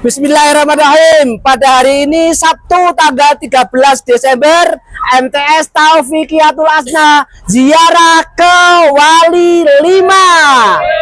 Bismillahirrahmanirrahim. Pada hari ini Sabtu tanggal 13 Desember, MTS Taufiqiatul Asna ziarah ke Wali 5.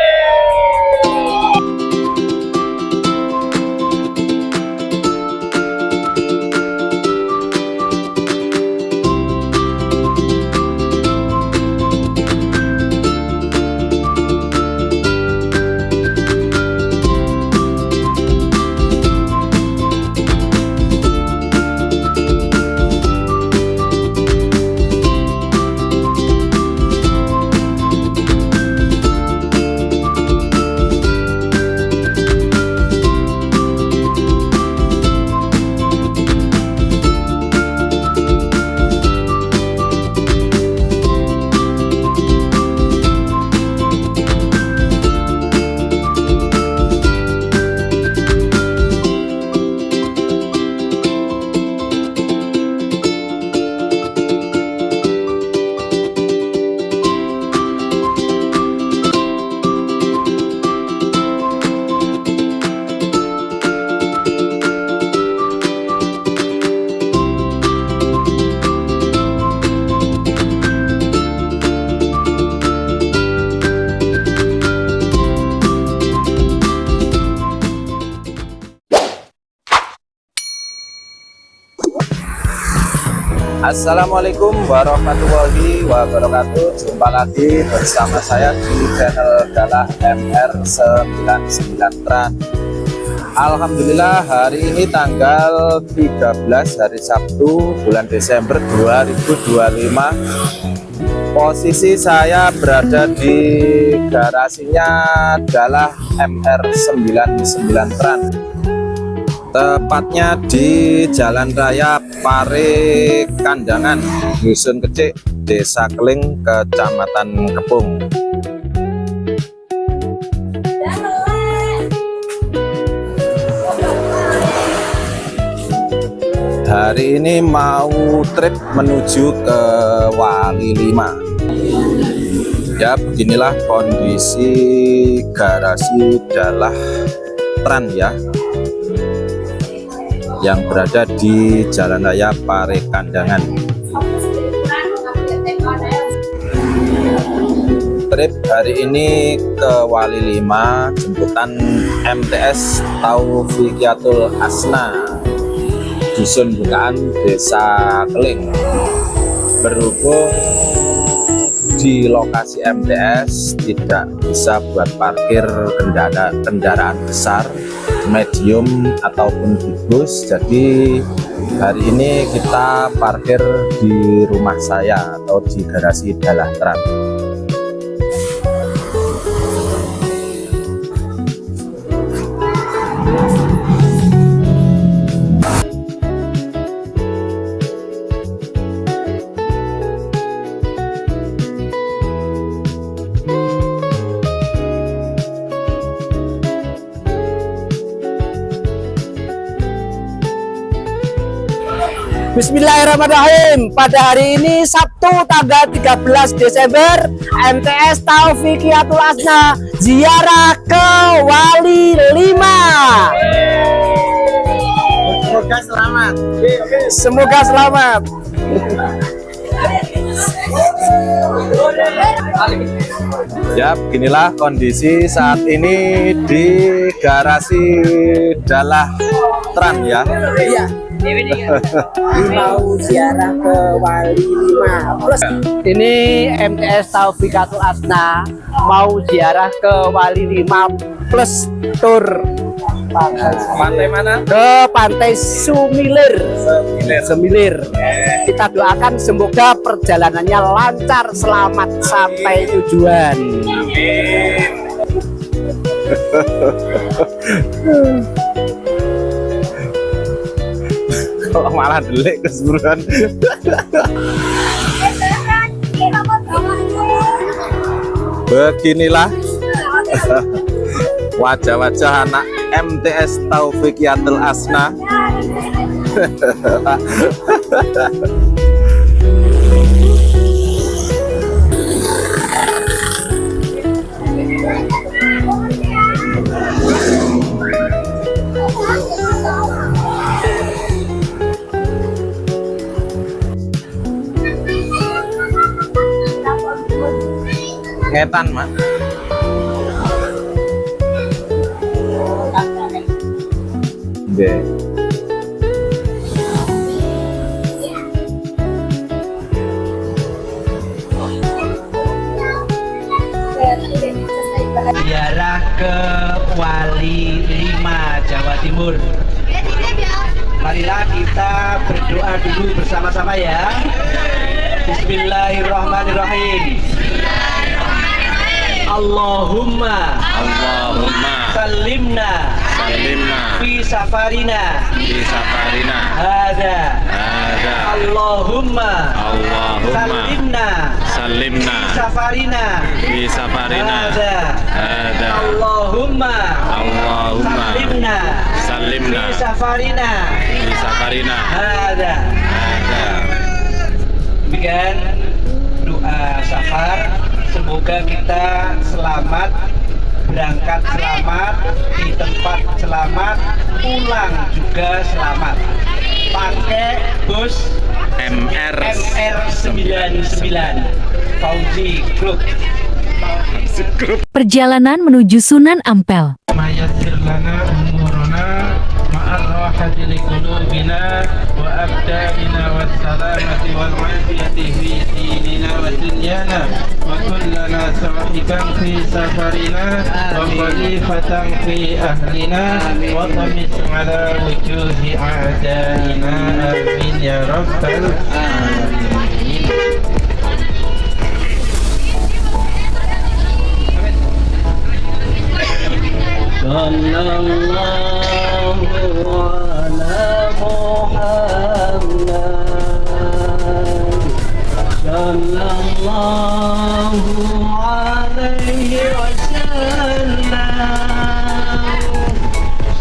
Assalamualaikum warahmatullahi wabarakatuh. Jumpa lagi bersama saya di channel Dalah MR99 Tran. Alhamdulillah hari ini tanggal 13 hari Sabtu bulan Desember 2025. Posisi saya berada di garasinya Dalah MR99 Tran, tepatnya di Jalan Raya Pare Kandangan, Dusun Kecik, Desa Keling, Kecamatan Kepung. Hari ini mau trip menuju ke Wali 5. Ya, beginilah kondisi garasi Dalah Tran ya, yang berada di Jalan Raya Pare Kandangan. Trip hari ini ke Wali 5, jemputan MTS Taufiqiatul Asna, Dusun Bukaan, Desa Keling. Berhubung di lokasi MTS tidak bisa buat parkir kendaraan besar, medium ataupun di bus, jadi hari ini kita parkir di rumah saya atau di garasi Dalah Tran. Bismillahirrahmanirrahim. Pada hari ini Sabtu tanggal 13 Desember, MTS Taufiqiatul Asna ziarah ke Wali 5. Semoga selamat. Semoga selamat. Ya, beginilah kondisi saat ini di garasi Dalah Tran ya. Iya. Mau ziarah ke Wali 5 plus. Ini MTS Taufiqiatul Asna mau ziarah ke Wali 5 plus tour. Pantai mana? Ke Pantai Sumilir. Semilir. Kita doakan semoga perjalanannya lancar, selamat sampai tujuan. Kalau malah delik keseluruhan. Beginilah wajah-wajah anak MTS Taufiqiatul Asna. ngetan Mak. Nggih. Ziarah ke Wali 5 Jawa Timur. Marilah kita berdoa dulu bersama-sama ya. Bismillahirrahmanirrahim. Allahumma salimna fi safarina hada. Allahumma salimna fi safarina hada. Allahumma salimna fi safarina hada. Demikian doa safar, semoga kita selamat, berangkat selamat, di tempat selamat, pulang juga selamat. Pakai bus MR 99 Fauzi Group. Perjalanan menuju Sunan Ampel. Mayassir lana umurana ma'ar rahati liqulubina wa abdalina wassalamati wal afiyati fi dinina wa dunyana wa kullana sahiban fi safarina wa khalifatan fi ahlina wa tamis ala wujuhi a'daina amin ya rabbal alamin. Sallallahu ala Muhammad. Sallallahu alaihi wasallam.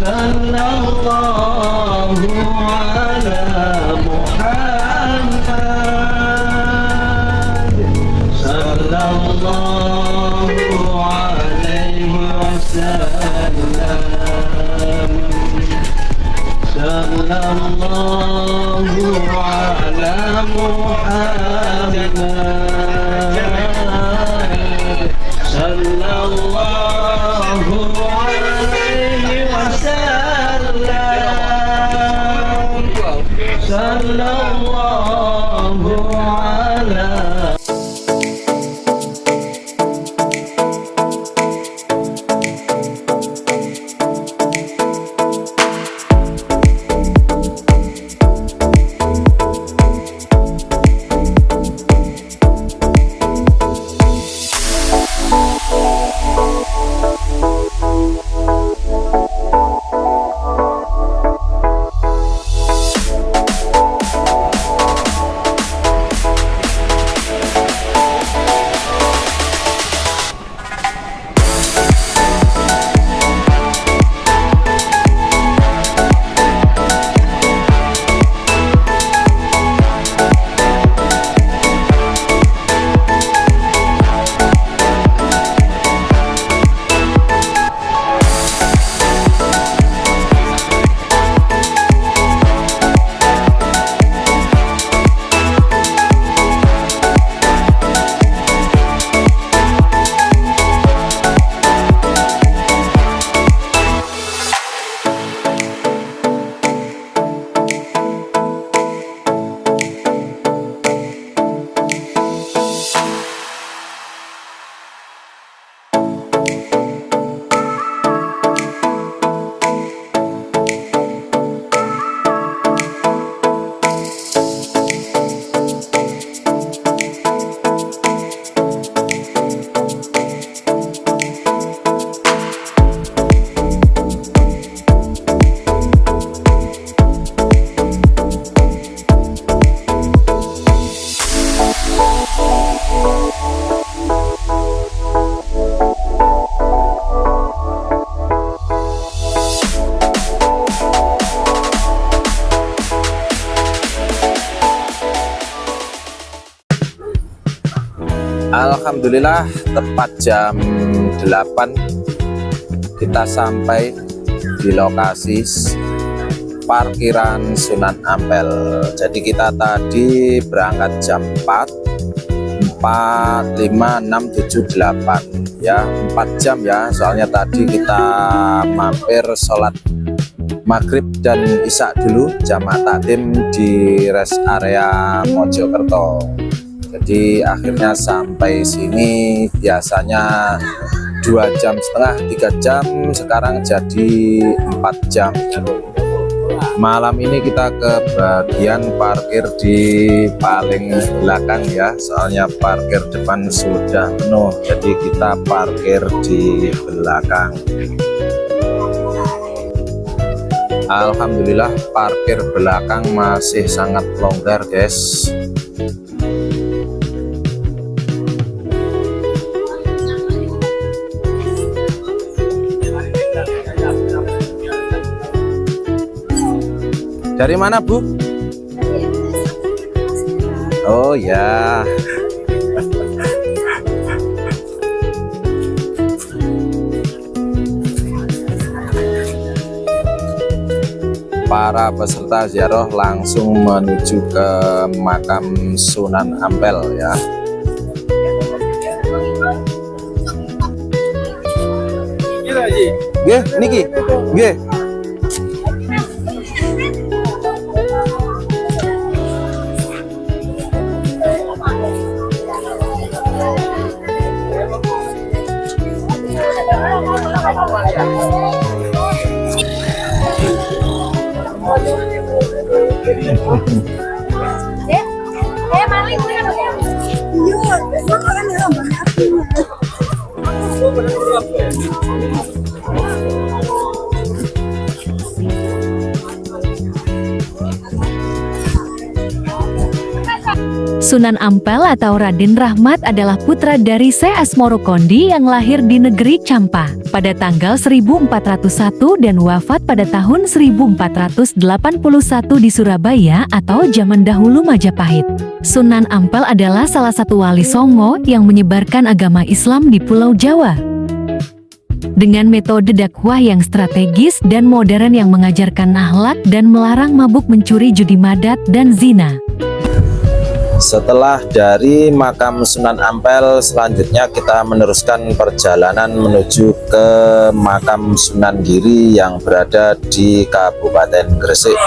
Sallallahu ala Muhammad. Sallallahu alaihi wasallam. Sallallahu ala Muhammad. Sallallahu alaihi wasallam. Sallallahu ala. Alhamdulillah tepat jam 8 kita sampai di lokasi parkiran Sunan Ampel. Jadi kita tadi berangkat jam 4 4, 5, 6, 7, 8 ya, 4 jam ya, soalnya tadi kita mampir sholat maghrib dan isya dulu jamak takdim di rest area Mojokerto. Jadi akhirnya sampai sini biasanya 2,5 jam, 3 jam, sekarang jadi 4 jam. Malam ini kita ke bagian parkir di paling belakang ya, soalnya parkir depan sudah penuh, jadi kita parkir di belakang. Alhamdulillah parkir belakang masih sangat longgar guys. Dari mana Bu? Oh ya. Para peserta ziarah langsung menuju ke makam Sunan Ampel ya. Nggih, niki. Nggih. Sunan Ampel atau Raden Rahmat adalah putra dari Syekh Asmoro Kondi yang lahir di negeri Campa pada tanggal 1401 dan wafat pada tahun 1481 di Surabaya atau zaman dahulu Majapahit. Sunan Ampel adalah salah satu wali Songo yang menyebarkan agama Islam di Pulau Jawa. Dengan metode dakwah yang strategis dan modern yang mengajarkan akhlak dan melarang mabuk, mencuri, judi madat, dan zina. Setelah dari makam Sunan Ampel, selanjutnya kita meneruskan perjalanan menuju ke makam Sunan Giri yang berada di Kabupaten Gresik.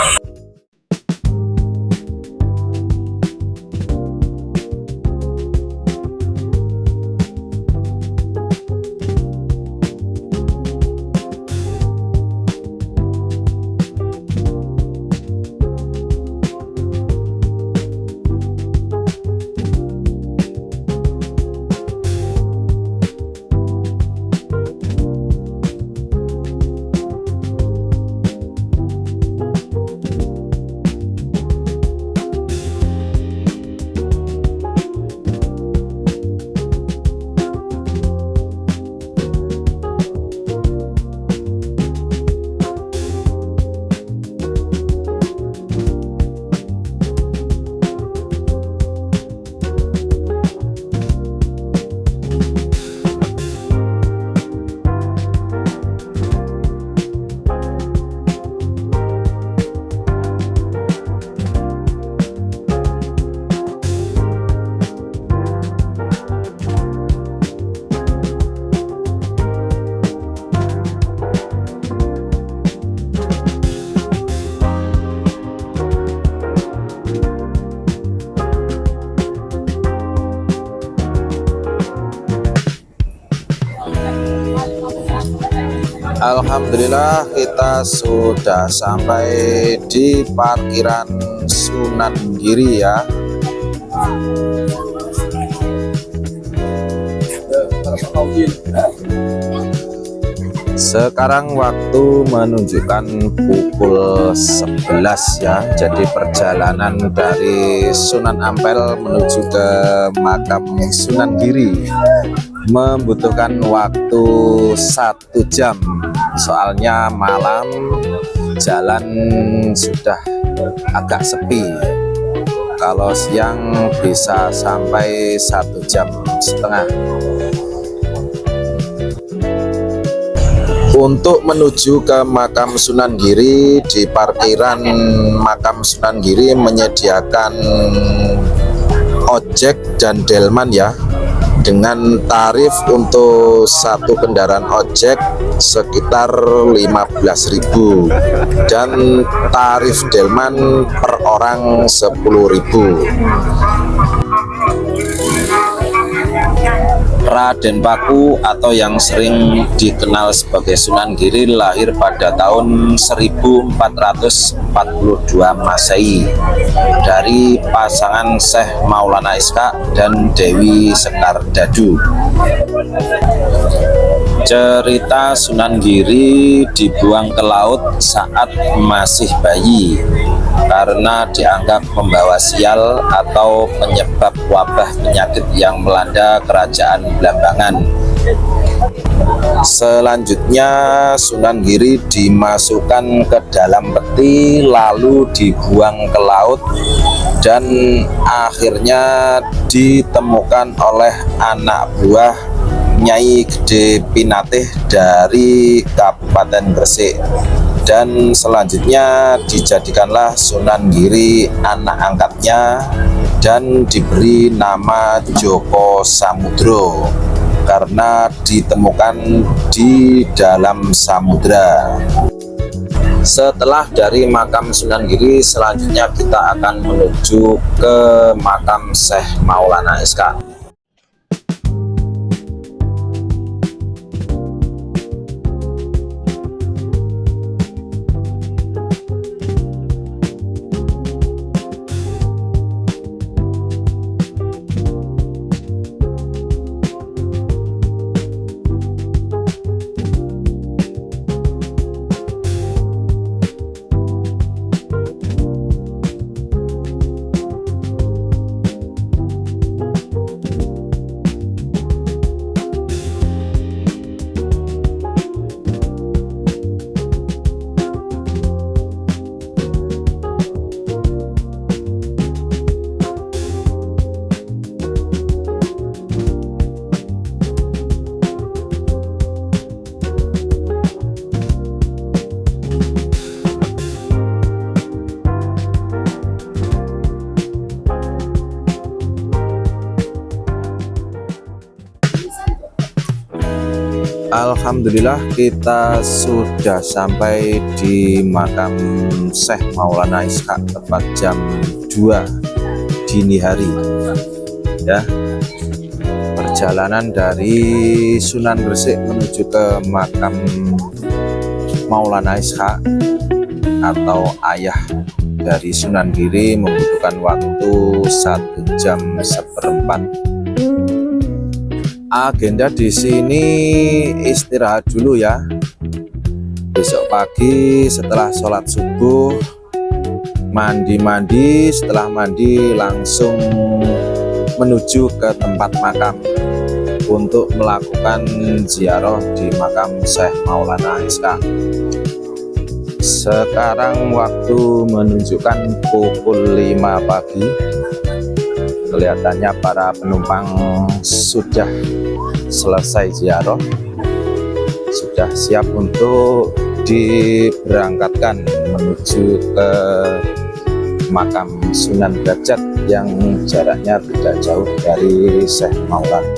Alhamdulillah kita sudah sampai di parkiran Sunan Giri ya. Sekarang waktu menunjukkan pukul 11 ya. Jadi perjalanan dari Sunan Ampel menuju ke makam Sunan Giri membutuhkan waktu 1 jam. Soalnya malam jalan sudah agak sepi. Kalau siang bisa sampai 1,5 jam. Untuk menuju ke makam Sunan Giri, di parkiran makam Sunan Giri menyediakan ojek dan delman ya, dengan tarif untuk satu kendaraan ojek sekitar 15.000 dan tarif delman per orang 10.000. Raden Paku atau yang sering dikenal sebagai Sunan Giri lahir pada tahun 1442 Masehi dari pasangan Syekh Maulana Ishaq dan Dewi Sekar Dadu. Cerita Sunan Giri dibuang ke laut saat masih bayi karena dianggap membawa sial atau penyebab wabah penyakit yang melanda kerajaan Blambangan. Selanjutnya Sunan Giri dimasukkan ke dalam peti lalu dibuang ke laut dan akhirnya ditemukan oleh anak buah Nyai Gede Pinatih dari Kabupaten Gresik, dan selanjutnya dijadikanlah Sunan Giri anak angkatnya dan diberi nama Joko Samudro karena ditemukan di dalam samudra. Setelah dari makam Sunan Giri, selanjutnya kita akan menuju ke makam Syekh Maulana Ishaq. Alhamdulillah kita sudah sampai di makam Syekh Maulana Ishaq tepat jam 2 dini hari ya. Perjalanan dari Sunan Gresik menuju ke makam Maulana Ishaq atau ayah dari Sunan Giri membutuhkan waktu 1 jam seperempat. Agenda di sini istirahat dulu ya. Besok pagi setelah sholat subuh mandi-mandi, setelah mandi langsung menuju ke tempat makam untuk melakukan ziarah di makam Syekh Maulana Ishaq. Sekarang waktu menunjukkan pukul 5 pagi. Kelihatannya para penumpang sudah selesai ziarah, sudah siap untuk diberangkatkan menuju ke makam Sunan Derajat yang jaraknya tidak jauh dari Syekh Maulana.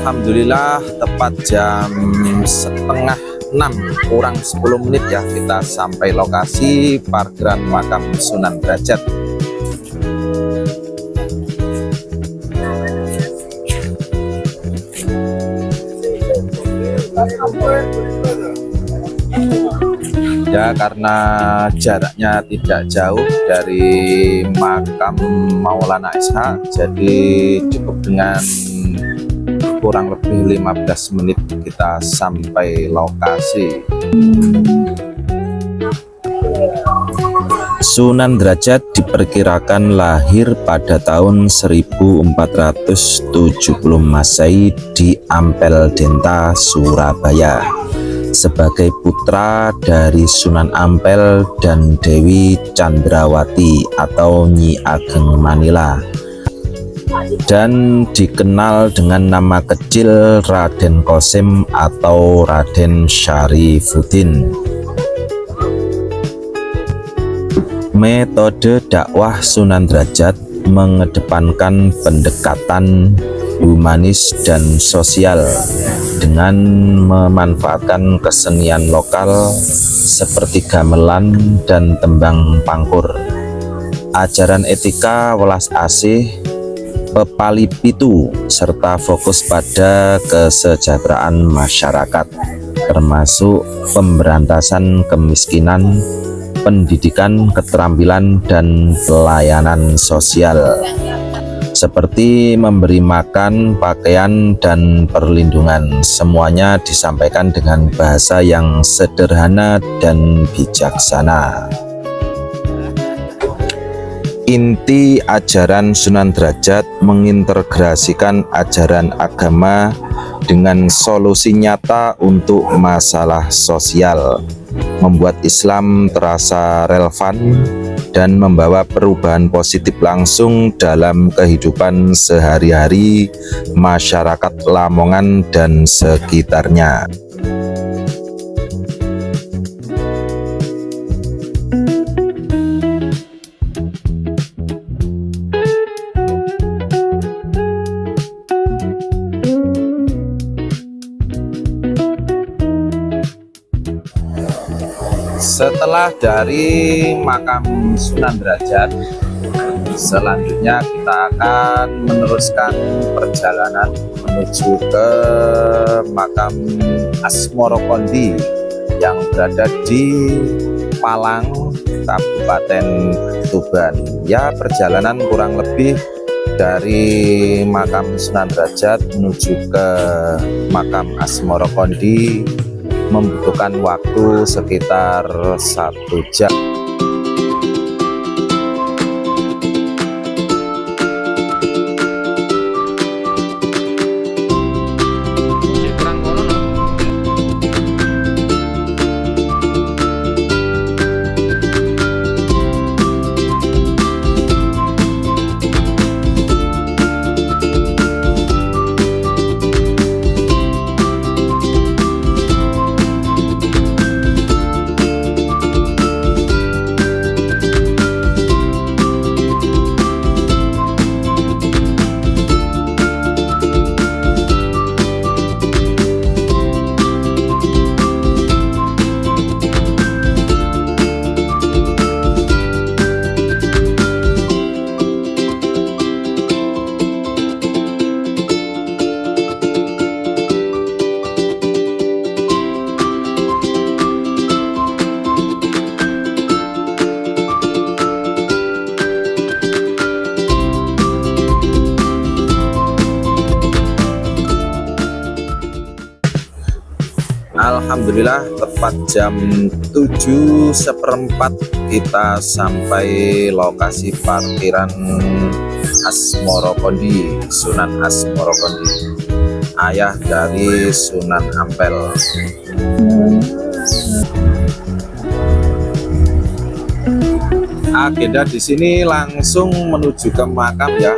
Alhamdulillah tepat jam setengah 6 kurang 10 menit ya kita sampai lokasi parkiran makam Sunan Derajat. Ya, karena jaraknya tidak jauh dari makam Maulana SH, jadi cukup dengan kurang lebih 15 menit kita sampai lokasi. Sunan Derajat diperkirakan lahir pada tahun 1470 Masehi di Ampel Denta, Surabaya, sebagai putra dari Sunan Ampel dan Dewi Chandrawati atau Nyi Ageng Manila, dan dikenal dengan nama kecil Raden Qasim atau Raden Syarifuddin. Metode dakwah Sunan Derajat mengedepankan pendekatan humanis dan sosial dengan memanfaatkan kesenian lokal seperti gamelan dan tembang pangkur, ajaran etika welas asih, pepali pitu, serta fokus pada kesejahteraan masyarakat, termasuk pemberantasan kemiskinan, pendidikan, keterampilan, dan pelayanan sosial, seperti memberi makan, pakaian, dan perlindungan. Semuanya disampaikan dengan bahasa yang sederhana dan bijaksana. Inti ajaran Sunan Derajat mengintegrasikan ajaran agama dengan solusi nyata untuk masalah sosial, membuat Islam terasa relevan dan membawa perubahan positif langsung dalam kehidupan sehari-hari masyarakat Lamongan dan sekitarnya. Setelah dari makam Sunan Derajat, selanjutnya kita akan meneruskan perjalanan menuju ke makam Asmoro Kondi yang berada di Palang, Kabupaten Tuban. Ya, perjalanan kurang lebih dari makam Sunan Derajat menuju ke makam Asmoro Kondi membutuhkan waktu sekitar 1 jam. Alhamdulillah tepat jam 7:15 kita sampai lokasi parkiran Asmoro Kondi, Sunan Asmoro Kondi, ayah dari Sunan Ampel. Agenda di sini langsung menuju ke makam ya.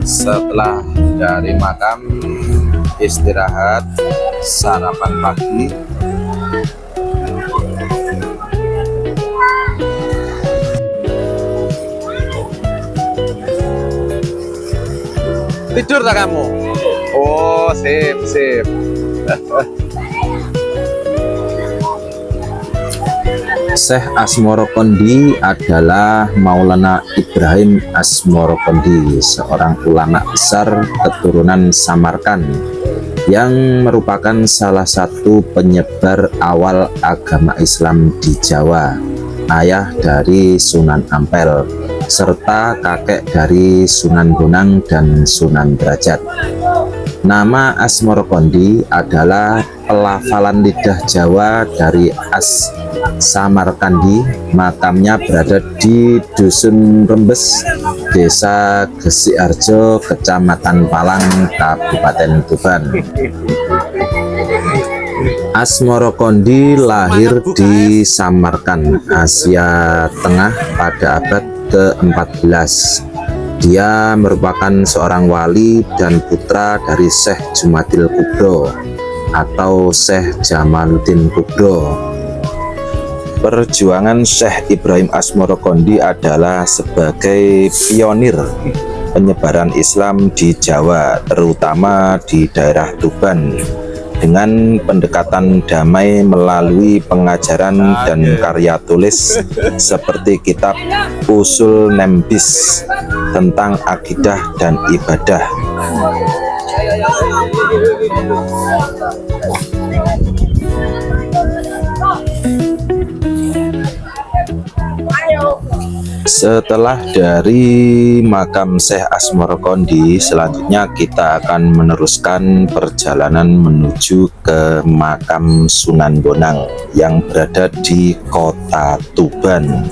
Setelah dari makam, istirahat, sarapan pagi, Tidur tak kamu? Oh, sip, sip. Syekh Asmorokondi adalah Maulana Ibrahim Asmorokondi, seorang ulama besar keturunan Samarkand yang merupakan salah satu penyebar awal agama Islam di Jawa, ayah dari Sunan Ampel, serta kakek dari Sunan Bonang dan Sunan Derajat. Nama Asmorokondi adalah pelafalan lidah Jawa dari As Samarkandi. Makamnya berada di Dusun Rembes, Desa Gesiharjo, Kecamatan Palang, Kabupaten Tuban. Asmorokondi lahir di Samarkand, Asia Tengah pada abad ke-14. Dia merupakan seorang wali dan putra dari Syekh Jumadil Kubro atau Syekh Jamaluddin Kubro. Perjuangan Syekh Ibrahim Asmorokondi adalah sebagai pionir penyebaran Islam di Jawa, terutama di daerah Tuban, dengan pendekatan damai melalui pengajaran dan karya tulis seperti kitab Usul Nembis tentang akidah dan ibadah. Setelah dari makam Syekh Asmorokondi, selanjutnya kita akan meneruskan perjalanan menuju ke makam Sunan Bonang yang berada di kota Tuban.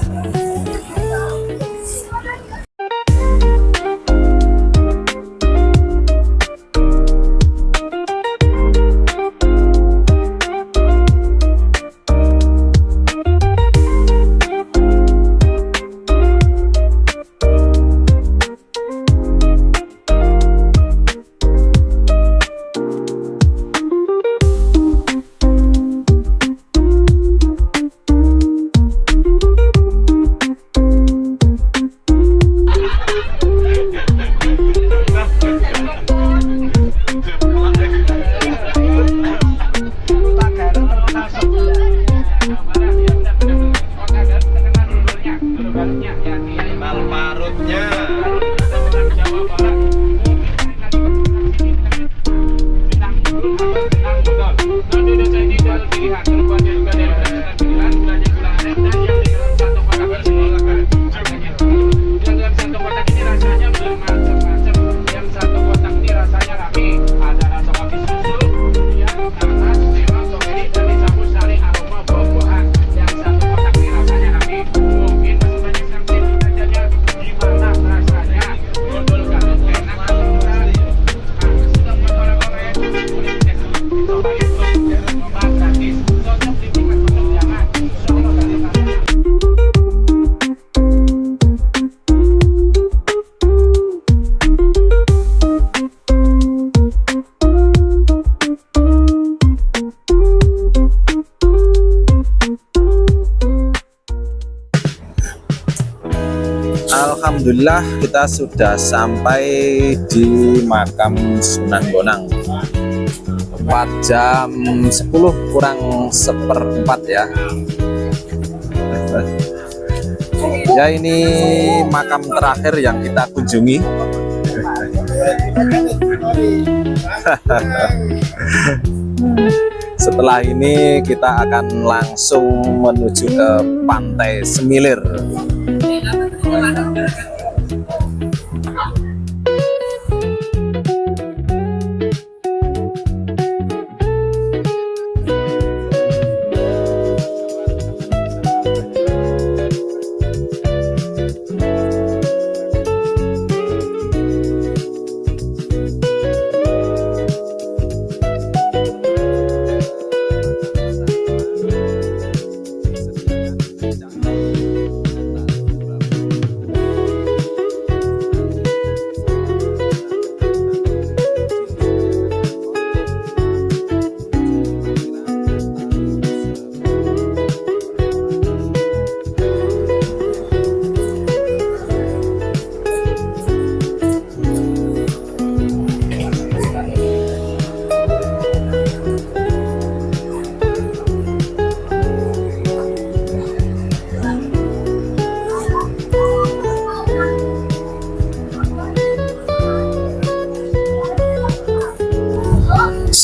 Alhamdulillah kita sudah sampai di makam Sunan Bonang. 4 jam 10 kurang seperempat ya. Ya, ini makam terakhir yang kita kunjungi. Setelah ini kita akan langsung menuju ke Pantai Semilir.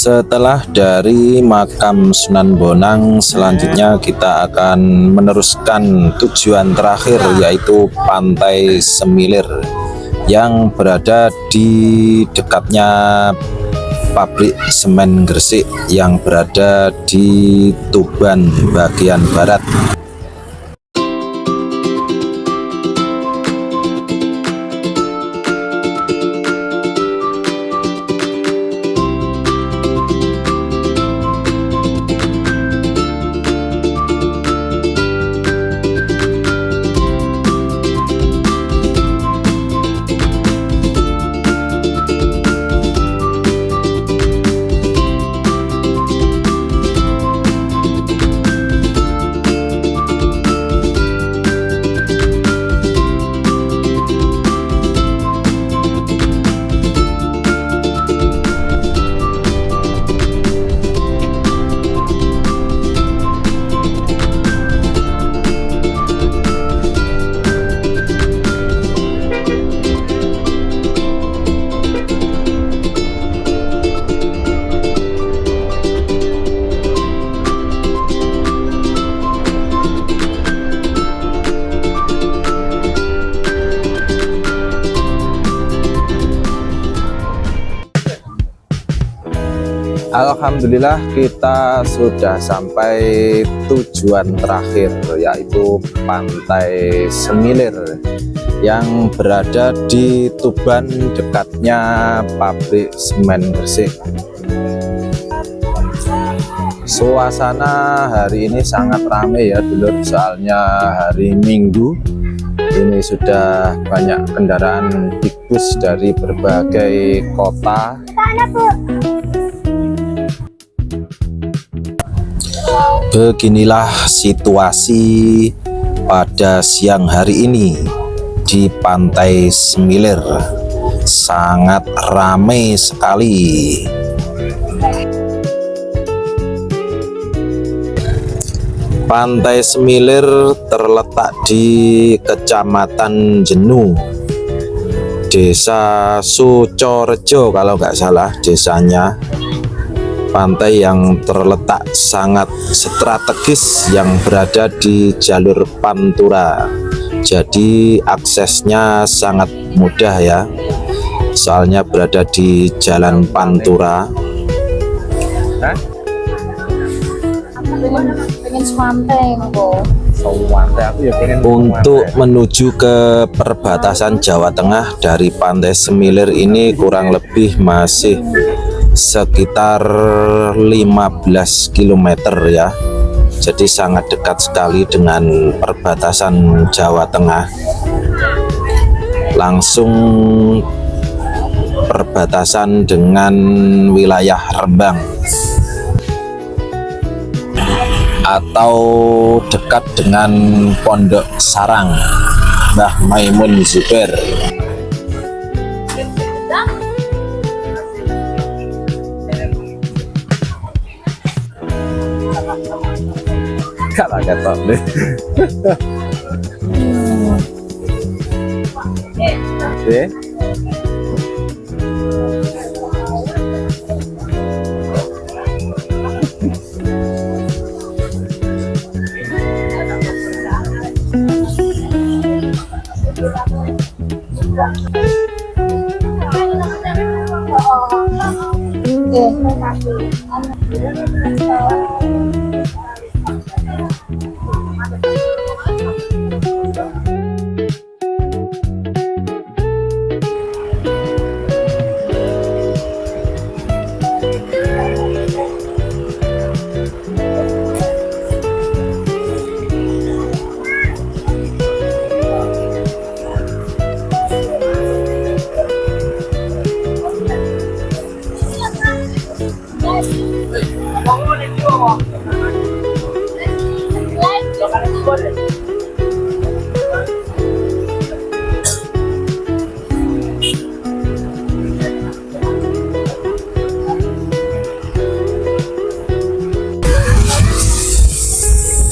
Setelah dari makam Sunan Bonang, selanjutnya kita akan meneruskan tujuan terakhir, yaitu Pantai Semilir yang berada di dekatnya pabrik semen Gresik yang berada di Tuban bagian barat. Alhamdulillah kita sudah sampai tujuan terakhir, yaitu Pantai Semilir yang berada di Tuban dekatnya pabrik semen Gresik. Suasana hari ini sangat ramai ya dulur, soalnya hari Minggu. Ini sudah banyak kendaraan big bus dari berbagai kota. Beginilah situasi pada siang hari ini di Pantai Semilir, sangat ramai sekali. Pantai Semilir terletak di Kecamatan Jenu, Desa Sucorejo kalau nggak salah desanya. Pantai yang terletak sangat strategis yang berada di jalur Pantura, jadi aksesnya sangat mudah ya, soalnya berada di jalan Pantura. Untuk menuju ke perbatasan Jawa Tengah dari Pantai Semilir ini kurang lebih masih sekitar 15 km ya, jadi sangat dekat sekali dengan perbatasan Jawa Tengah, langsung perbatasan dengan wilayah Rembang atau dekat dengan Pondok Sarang Mbah Maimun Zubair. Kalah ketok deh.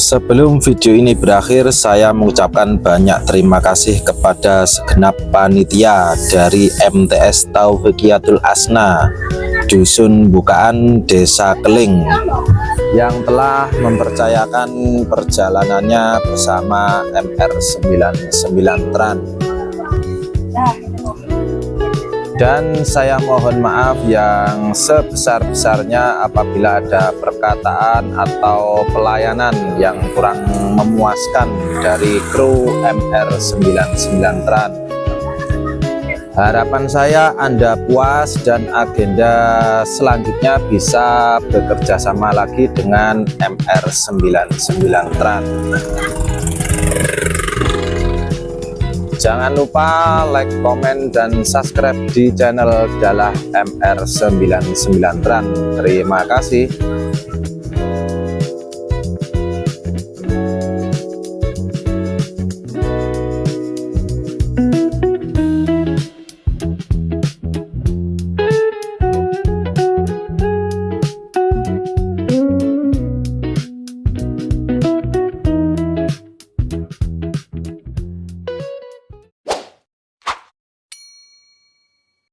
Sebelum video ini berakhir, saya mengucapkan banyak terima kasih kepada segenap panitia dari MTS Taufiqiatul Asna Dusun Bukaan, Desa Keling, yang telah mempercayakan perjalanannya bersama MR99 Tran. Dan saya mohon maaf yang sebesar-besarnya apabila ada perkataan atau pelayanan yang kurang memuaskan dari kru MR99 Tran. Harapan saya Anda puas dan agenda selanjutnya bisa bekerja sama lagi dengan MR99 Tran. Jangan lupa like, komen, dan subscribe di channel Dalah MR99 Tran. Terima kasih.